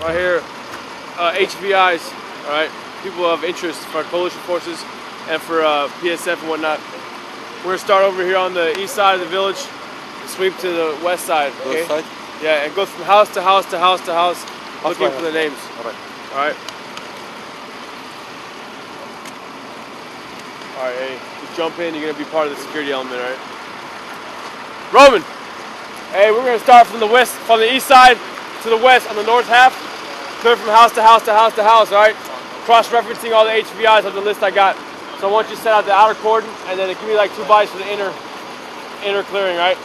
right here, HVIs, all right, people of interest for coalition forces and for PSF and whatnot. We're gonna start over here on the east side of the village, and sweep to the west side. Okay? West side? Yeah, and go from house to house to house to house, looking for the names. All right. All right. All right, hey, you jump in, you're gonna be part of the security element, all right? Roman. Hey, we're gonna start from the west, from the east side to the west on the north half. Clear from house to house to house to house, all right? Cross-referencing all the HVIs of the list I got. So I want you to set out the outer cordon, and then give me like 2 bites for the inner clearing, right?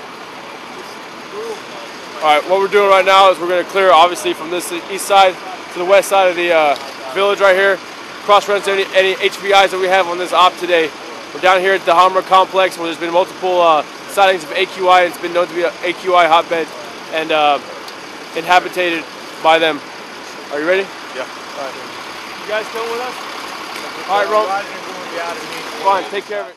All right, what we're doing right now is we're gonna clear, obviously, from this east side to the west side of the village right here. Cross-reference any HVIs that we have on this op today. We're down here at the Hammer complex where there's been multiple sightings of AQI, and it's been known to be an AQI hotbed and inhabited by them. Are you ready? Yeah. All right. You guys coming with us? All right, Ron. Fine, take care of it.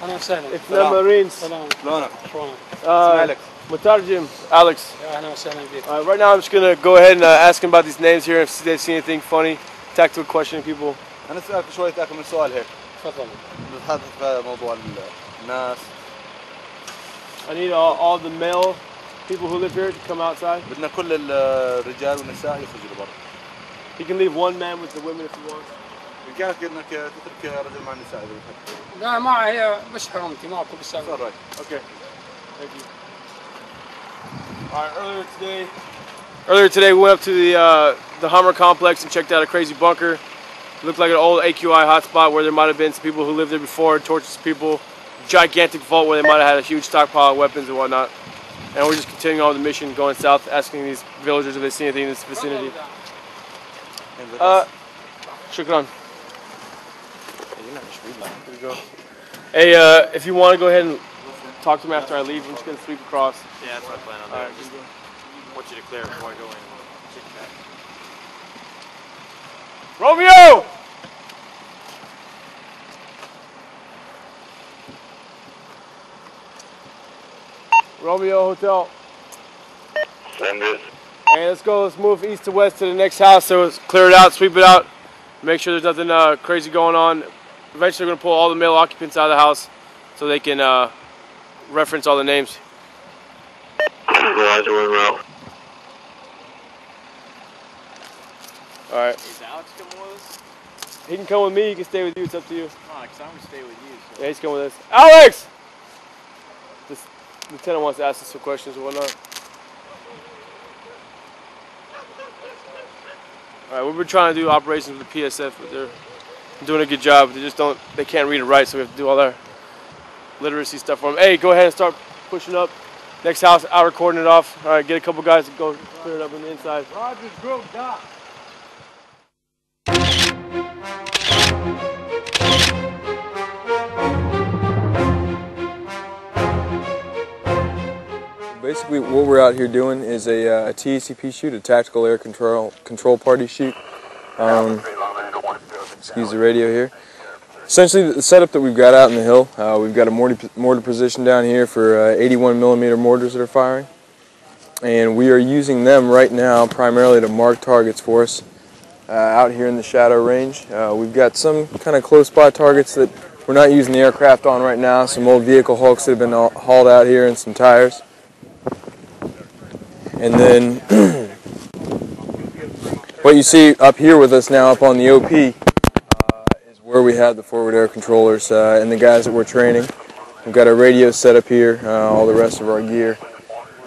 أهلا وسهلا. إحنا مارينز. سلام. شلونك؟ شلونك؟ مترجم Alex. أهلا وسهلا بك. Right now I'm just gonna go ahead and ask him about these names here if they see anything funny. Tactical question people. أنا أسألك شوية أكمل من سؤال هيك. تفضل. نتحدث في موضوع الناس. I need all the male people who live here to come outside. بدنا كل الرجال والنساء يخرجوا لبرا. He can leave one man with the women if he wants. بإمكانك إنك تترك رجل مع النساء إذا بتحب. لا ما هي مش حرمتي ماكو بالسبب. All right. Okay. Thank you. All right. Earlier today, we went up to the Hummer complex and checked out a crazy bunker. It looked like an old AQI hotspot where there might have been some people who lived there before, tortured some people. Gigantic vault where they might have had a huge stockpile of weapons and whatnot. And we're just continuing on with the mission, going south, asking these villagers if they see anything in this vicinity. Shukran. Here we go. Hey, if you want to go ahead and talk to him after I leave, I'm just going to sweep across. Yeah, that's what I plan on doing. Just want you to clear before I go in and chit chat. Romeo! Romeo Hotel. Hey, let's go. Let's move east to west to the next house. So let's clear it out, sweep it out, make sure there's nothing crazy going on. Eventually, we're going to pull all the male occupants out of the house so they can reference all the names. All right. Is Alex coming with us? He can come with me. He can stay with you. It's up to you. No, because I'm going to stay with you. So. Yeah, he's coming with us. Alex! This lieutenant wants to ask us some questions and whatnot. All right, we've been trying to do operations with the PSF, but they're doing a good job. They can't read and write, so we have to do all their literacy stuff for them. Hey, go ahead and start pushing up. Next house, outer cordon it off. All right, get a couple guys to go clear it up on the inside. Rogers Group, Doc. Basically, what we're out here doing is a TACP shoot, a tactical air control party shoot. Excuse the radio here. Essentially, the setup that we've got out in the hill, we've got a mortar position down here for 81mm mortars that are firing, and we are using them right now primarily to mark targets for us out here in the shadow range. We've got some kind of close by targets that we're not using the aircraft on right now. Some old vehicle hulks that have been hauled out here and some tires. And then what you see up here with us now up on the OP is where we have the forward air controllers and the guys that we're training. We've got our radios set up here, all the rest of our gear,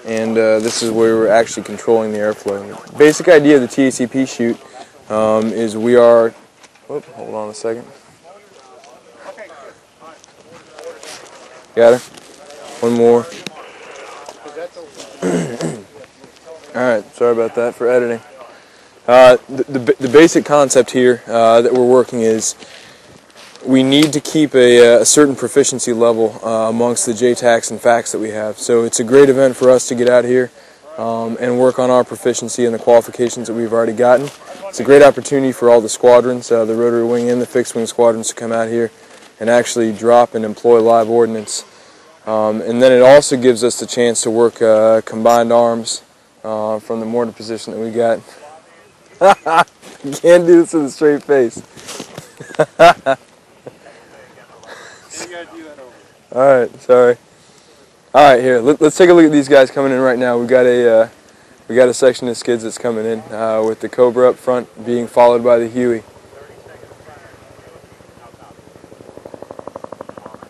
and this is where we're actually controlling the airflow. The basic idea of the TACP shoot is we are, hold on a second. Got her? One more. Alright, sorry about that for editing. The basic concept here that we're working is we need to keep a certain proficiency level amongst the JTACs and FACs that we have. So it's a great event for us to get out here and work on our proficiency and the qualifications that we've already gotten. It's a great opportunity for all the squadrons, the rotary wing and the fixed wing squadrons, to come out here and actually drop and employ live ordnance. And then it also gives us the chance to work combined arms from the mortar position that we got. You can't do this with a straight face. Alright, sorry. Alright, here, let's take a look at these guys coming in right now. We got a section of skids that's coming in with the Cobra up front being followed by the Huey.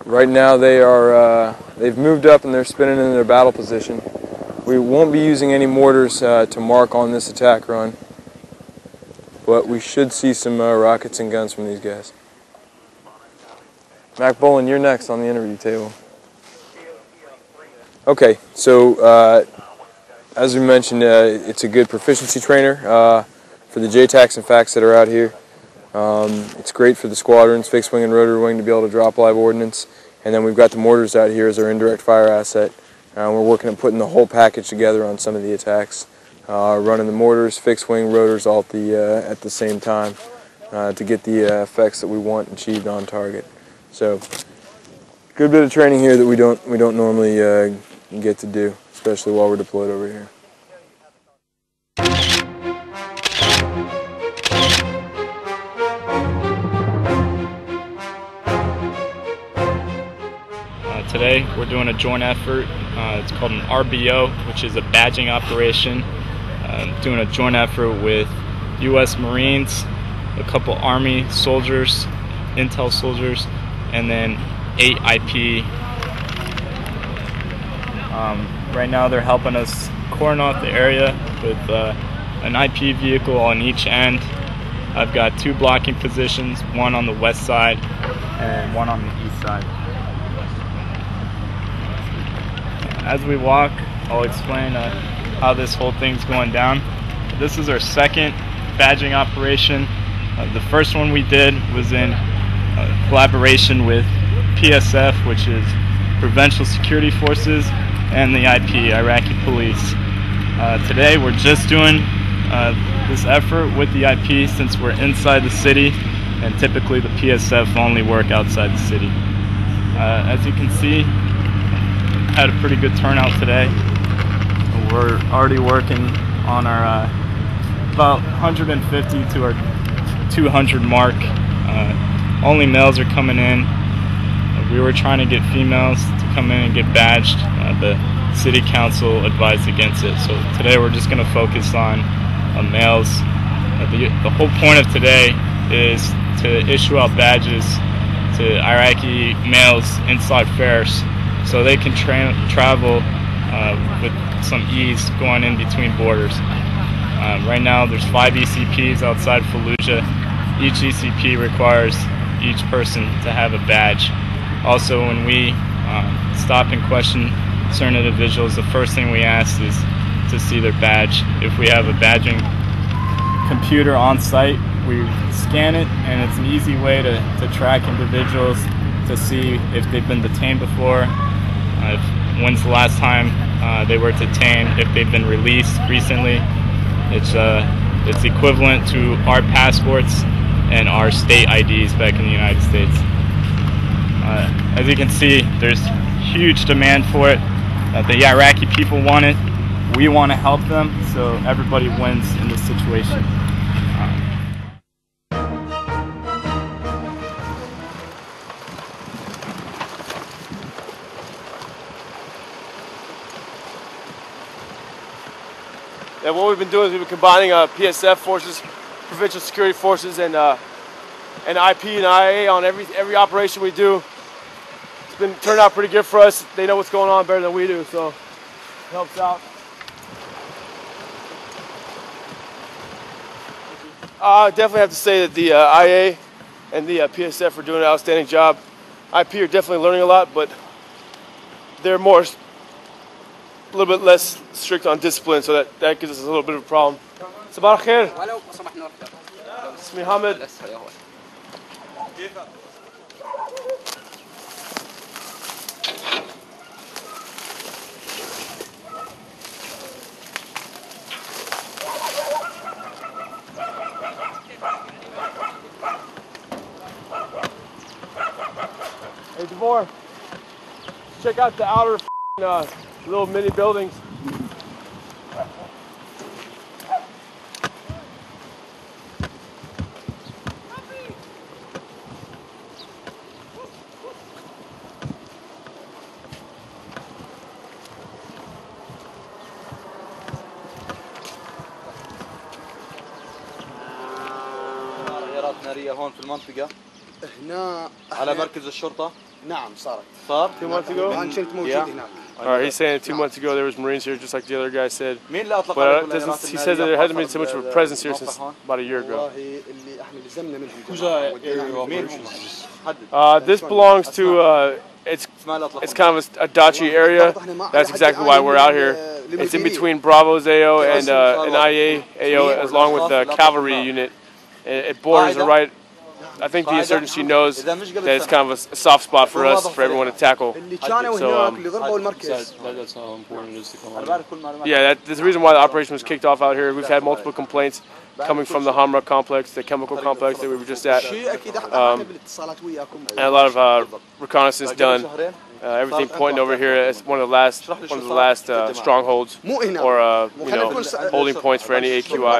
Right now they've moved up and they're spinning in their battle position. We won't be using any mortars to mark on this attack run, but we should see some rockets and guns from these guys. Mac Bolin, you're next on the interview table. Okay, so as we mentioned, it's a good proficiency trainer for the JTACs and FACs that are out here. It's great for the squadrons, fixed wing and rotary wing, to be able to drop live ordnance. And then we've got the mortars out here as our indirect fire asset. We're working on putting the whole package together on some of the attacks, running the mortars, fixed wing, rotors all at the same time to get the effects that we want achieved on target. So, good bit of training here that we don't normally get to do, especially while we're deployed over here. Today we're doing a joint effort. It's called an RBO, which is a badging operation. Doing a joint effort with U.S. Marines, a couple Army soldiers, Intel soldiers, and then 8 IP. Right now they're helping us cordon off the area with an IP vehicle on each end. I've got 2 blocking positions, one on the west side and one on the east side. As we walk, I'll explain how this whole thing's going down. This is our second badging operation. The first one we did was in collaboration with PSF, which is Provincial Security Forces, and the IP, Iraqi Police. Today we're just doing this effort with the IP since we're inside the city, and typically the PSF only work outside the city. As you can see, had a pretty good turnout today. We're already working on our about 150 to our 200 mark. Only males are coming in. We were trying to get females to come in and get badged. The city council advised against it. So today we're just going to focus on males. The whole point of today is to issue out badges to Iraqi males inside fairs, so they can travel with some ease going in between borders. Right now there's 5 ECPs outside Fallujah. Each ECP requires each person to have a badge. Also, when we stop and question certain individuals, the first thing we ask is to see their badge. If we have a badging computer on site, we scan it, and it's an easy way to track individuals, to see if they've been detained before, when's the last time they were detained, if they've been released recently. It's equivalent to our passports and our state IDs back in the United States. As you can see, there's huge demand for it. The Iraqi people want it. We want to help them, so everybody wins in this situation. And what we've been doing is we've been combining PSF forces, provincial security forces, and IP and IA on every operation we do. It's been turned out pretty good for us. They know what's going on better than we do, so it helps out. I definitely have to say that the IA and the PSF are doing an outstanding job. IP are definitely learning a lot, but they're more little bit less strict on discipline, so that gives us a little bit of a problem. Sabah al-khair. Ismi Hamid. Hey Devor, check out the outer little mini buildings. غيارات نارية هون في المنطقة هنا على مركز الشرطة. نعم صار 2 months ago? أنا كنت موجود هناك. Alright, he's saying 2 months ago there was Marines here, just like the other guy said. مين اللي أطلق But عليكم he says that there hasn't been so much of a presence here since about a year ago. والله اللي احنا لزمنا منهم مين This belongs to, it's kind of a dachi area. That's exactly why we're out here. It's in between Bravo's AO and IA AO, along with the cavalry unit. It borders the right. I think the insurgency knows that it's kind of a soft spot for us, for everyone to tackle. So, That's how important it is to come out. yeah, that's the reason why the operation was kicked off out here. We've had multiple complaints coming from the Hamra complex, the chemical complex that we were just at, and a lot of reconnaissance done. Everything pointing over here as one of the last strongholds or holding points for any AQI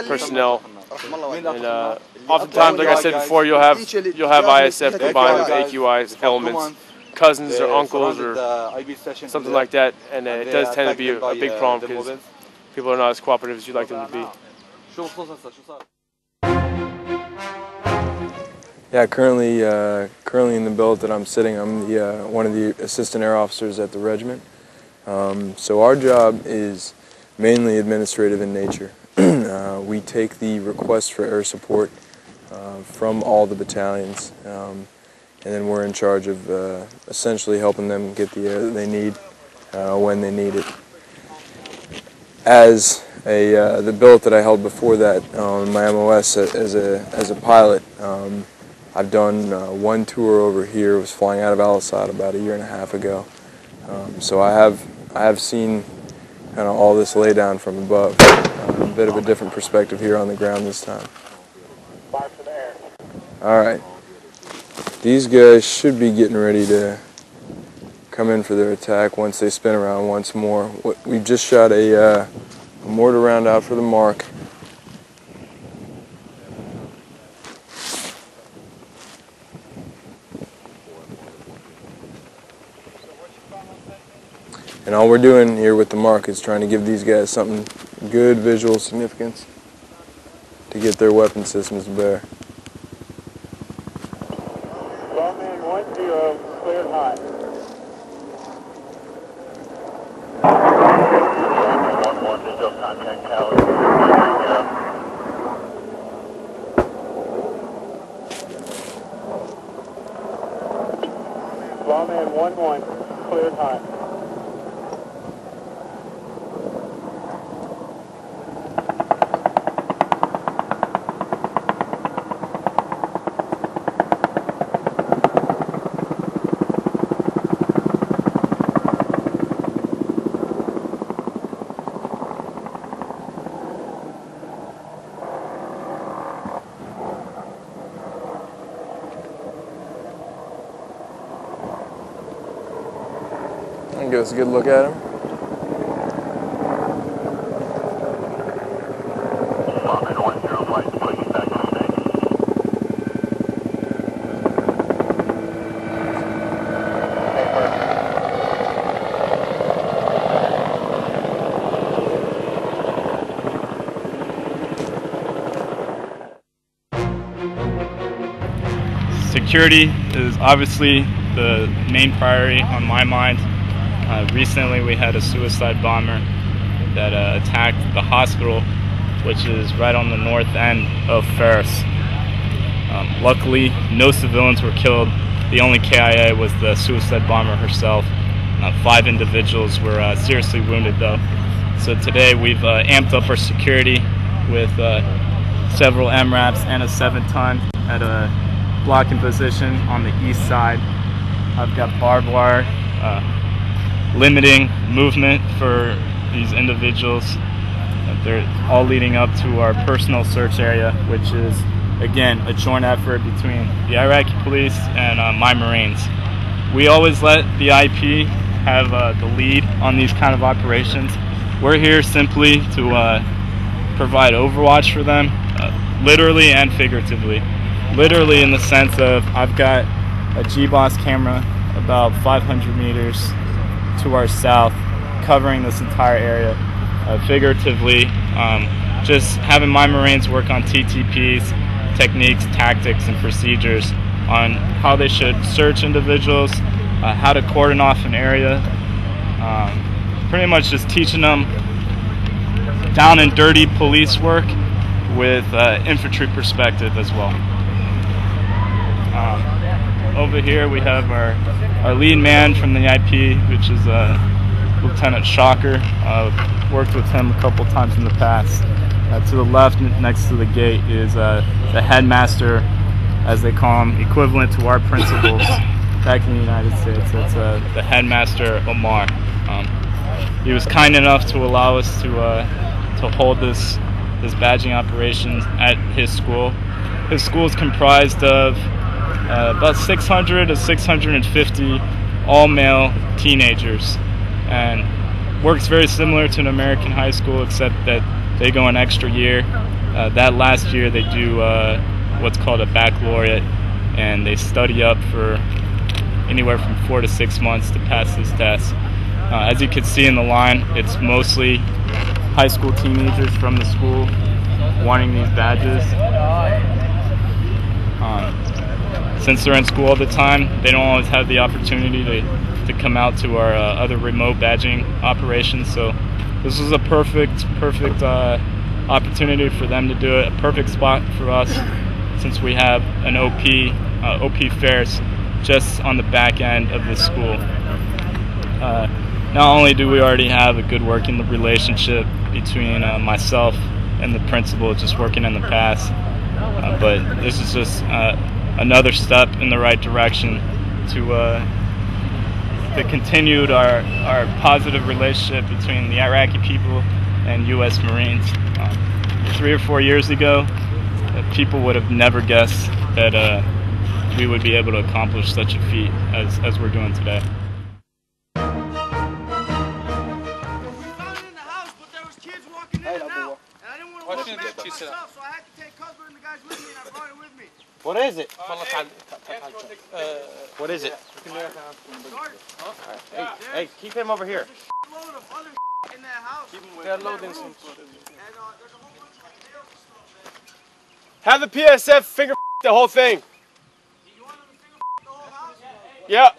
personnel. And oftentimes, like I said before, you'll have ISF combined with AQI elements, cousins or uncles or something like that, and it does tend to be a big problem because people are not as cooperative as you'd like them to be. Yeah, currently in the billet that I'm sitting, I'm one of the assistant air officers at the regiment. So our job is mainly administrative in nature. We take the requests for air support from all the battalions, and then we're in charge of essentially helping them get the air that they need when they need it. As the billet that I held before that on my MOS as a pilot, I've done one tour over here. I was flying out of Al-Assad about a year and a half ago. So I have seen kind of all this lay down from above. A bit of a different perspective here on the ground this time. Alright, these guys should be getting ready to come in for their attack once they spin around once more. We've just shot a mortar round out for the mark. And all we're doing here with the mark is trying to give these guys something good visual significance to get their weapon systems to bear. Lawman 1-0, cleared hot. Lawman 1-1, still contact tower. Lawman 1-1, cleared hot. Give us a good look at him. Security is obviously the main priority on my mind. Recently we had a suicide bomber that attacked the hospital, which is right on the north end of Ferris. Luckily, no civilians were killed. The only KIA was the suicide bomber herself. 5 individuals were seriously wounded though. So today we've amped up our security with several MRAPs and a 7-ton at a blocking position on the east side. I've got barbed wire limiting movement for these individuals. They're all leading up to our personal search area, which is, again, a joint effort between the Iraqi police and my Marines. We always let the IP have the lead on these kind of operations. We're here simply to provide overwatch for them, literally and figuratively. Literally in the sense of I've got a GBOS camera about 500 meters to our south covering this entire area. Figuratively, just having my Marines work on TTPs, techniques, tactics, and procedures on how they should search individuals, how to cordon off an area, pretty much just teaching them down and dirty police work with infantry perspective as well. Over here we have our lead man from the IP, which is Lieutenant Shocker. Worked with him a couple times in the past. To the left, next to the gate, is the headmaster, as they call him, equivalent to our principals back in the United States. It's the headmaster, Omar. He was kind enough to allow us to hold this badging operation at his school. His school is comprised of about 600 to 650 all-male teenagers, and works very similar to an American high school, except that they go an extra year. That last year they do what's called a baccalaureate, and they study up for anywhere from 4 to 6 months to pass this test. As you can see in the line, it's mostly high school teenagers from the school wanting these badges. Since they're in school all the time, they don't always have the opportunity to come out to our other remote badging operations. So this was a perfect opportunity for them to do it. A perfect spot for us, since we have an OP fairs just on the back end of the school. Not only do we already have a good working relationship between myself and the principal, just working in the past, but this is just another step in the right direction to continued our positive relationship between the Iraqi people and U.S. Marines. 3 or 4 years ago, people would have never guessed that we would be able to accomplish such a feat as we're doing today. What is it? What is it? Hey, keep him over here. They're loading some. Have the PSF finger the whole thing. Yeah.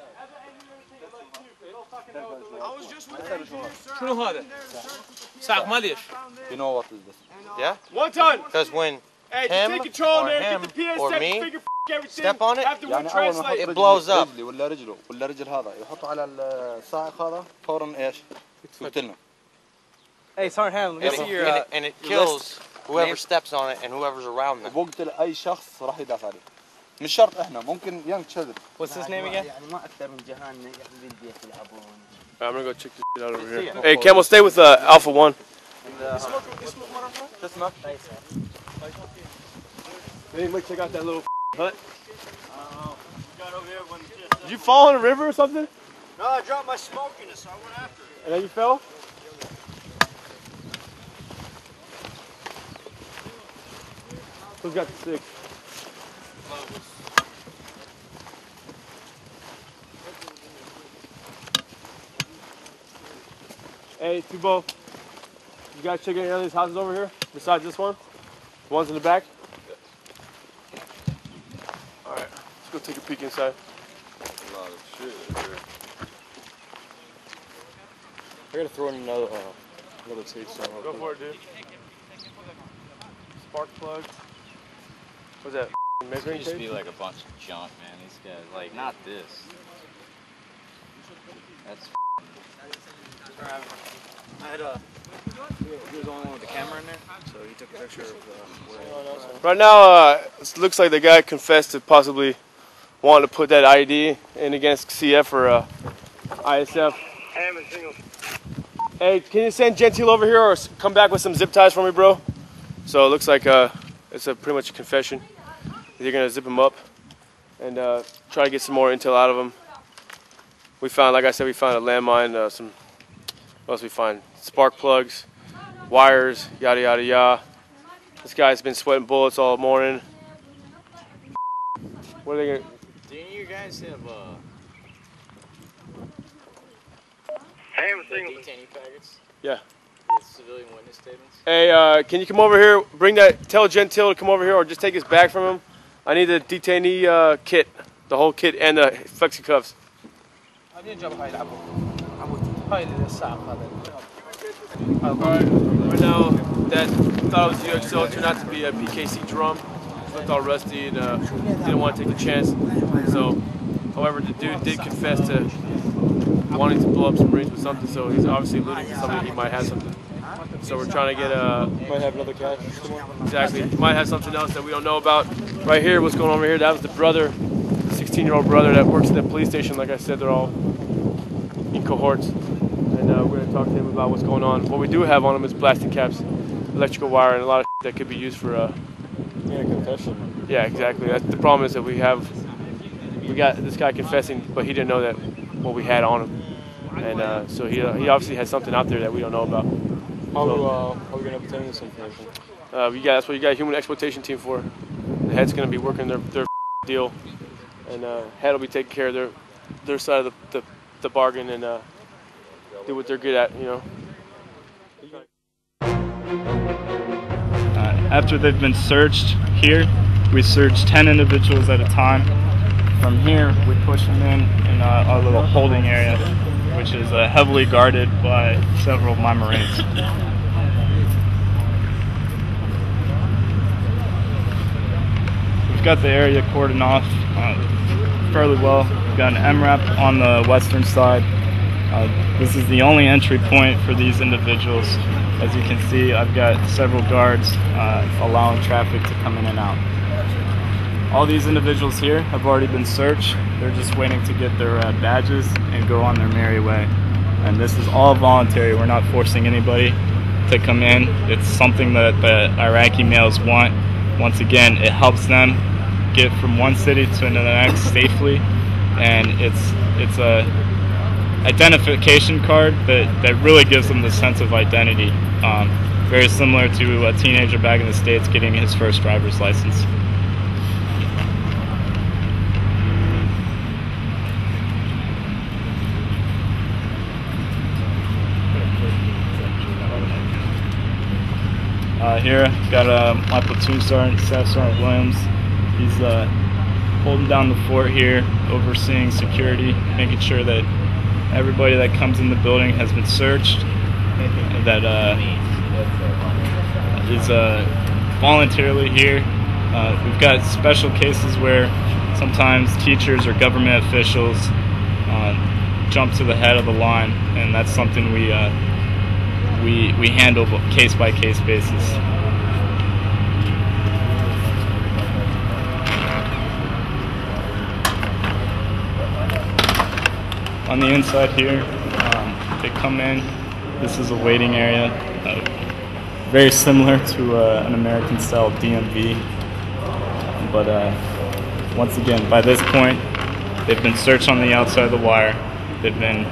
You know what is this? Yeah? 1 ton. Because when Hey, him take control or there. him Get the PSF or me finger everything. step on it, After we يعني أول ما translate. يحط it blows up. رجلي ولا رجله ولا رجل هذا يحطه على الصاعق هذا فورا ايش؟ يقتلنا. Hey, Sergeant Ham, let me see your and it kills whoever steps on it and whoever's around them. وبقتل أي شخص راح يدافع عليه. مش شرط إحنا ممكن young children. What's his name again? I'm gonna go check this shit out over here. Hey, Camel, stay with Alpha 1. Anybody check out that little hut? Did you fall in a river or something? No, I dropped my smoke in it, so I went after it. And then you fell? Who's got the stick? Hey, Tubo, you guys check any of these houses over here besides this one? The ones in the back? Alright, let's go take a peek inside. A lot of shit here. I gotta throw in another tape song. Go for it, dude. Spark plug. What's that? Measuring Used to tape? be like a bunch of junk, man. These guys, like, not this. That's I had he was the only one with the camera in there, so he took a picture of where. Right now, it looks like the guy confessed to possibly wanting to put that ID in against CF or ISF. Hey, can you send Gentile over here or come back with some zip ties for me, bro? So it looks like it's pretty much a confession. You're gonna zip him up and try to get some more intel out of him. We found, like I said, we found a landmine, what else we find? Spark plugs, wires, yada yada yada. This guy's been sweating bullets all morning. What are they gonna? Do any of you guys have detainee packets? Yeah. With civilian witness statements? Hey, can you come over here? Bring that. Tell Gentile to come over here, or just take his bag from him. I need the detainee kit, the whole kit, and the flexi cuffs. Right now, that thought it was UXL turned out to be a PKC drum. It looked all rusty and didn't want to take the chance. So, however, the dude did confess to wanting to blow up some Marines with something. So he's obviously alluding to something. He might have something. So we're trying to get Might have another catch. exactly. He might have something else that we don't know about. Right here, what's going on over here? That was the brother, the 16-year-old brother that works at the police station. Like I said, they're all in cohorts. And we're going to talk to him about what's going on. What we do have on him is blasting caps, electrical wire, and a lot of that could be used for Yeah, confession. yeah, exactly. That's the problem is that we got this guy confessing, but he didn't know that what we had on him, and so he obviously has something out there that we don't know about. How are we going to obtain this information? That's what you got a human exploitation team for. The head's going to be working their deal, and head will be taking care of their side of the bargain and do what they're good at, you know. After they've been searched here, we search 10 individuals at a time. From here, we push them in our little holding area, which is heavily guarded by several of my Marines. We've got the area cordoned off fairly well. We've got an MRAP on the western side. This is the only entry point for these individuals. As you can see, I've got several guards allowing traffic to come in and out. All these individuals here have already been searched. They're just waiting to get their badges and go on their merry way. And this is all voluntary. We're not forcing anybody to come in. It's something that the Iraqi males want. Once again, it helps them get from one city to the next safely, and it's a identification card that really gives them the sense of identity. Very similar to a teenager back in the States getting his first driver's license. Here, got my platoon sergeant, Staff Sergeant Williams. He's holding down the fort here, overseeing security, making sure that everybody that comes in the building has been searched, that is voluntarily here. We've got special cases where sometimes teachers or government officials jump to the head of the line, and that's something we handle case by case basis. On the inside here, they come in. This is a waiting area, very similar to an American-style DMV. But once again, by this point, they've been searched on the outside of the wire. They've been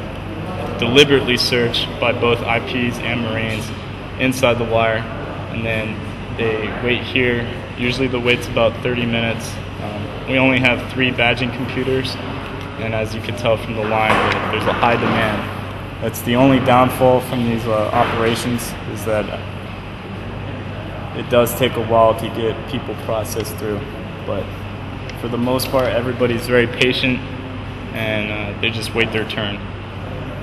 deliberately searched by both IPs and Marines inside the wire, and then they wait here. Usually the wait's about 30 minutes. We only have 3 badging computers, and as you can tell from the line, there's a high demand. That's the only downfall from these operations, is that it does take a while to get people processed through. But for the most part, everybody's very patient, and they just wait their turn.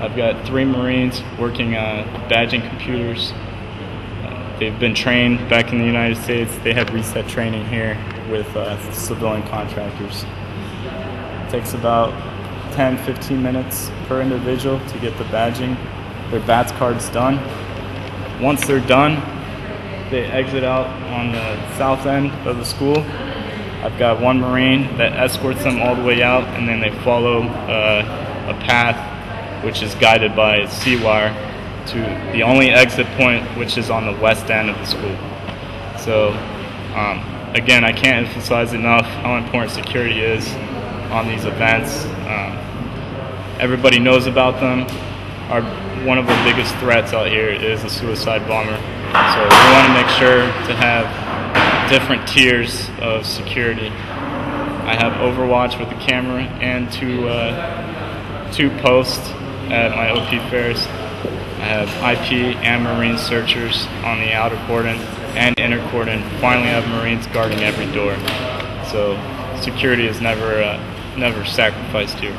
I've got 3 Marines working on badging computers. They've been trained back in the United States. They have reset training here with civilian contractors. It takes about 10-15 minutes per individual to get the badging, their BATS cards done. Once they're done, they exit out on the south end of the school. I've got one Marine that escorts them all the way out, and then they follow a path which is guided by C-wire to the only exit point, which is on the west end of the school. So again, I can't emphasize enough how important security is on these events. Everybody knows about them. One of our biggest threats out here is a suicide bomber. So we want to make sure to have different tiers of security. I have Overwatch with a camera and two posts at my OP fairs. I have IP and Marine searchers on the outer cordon and inner cordon. Finally, I have Marines guarding every door. So security is never sacrificed here.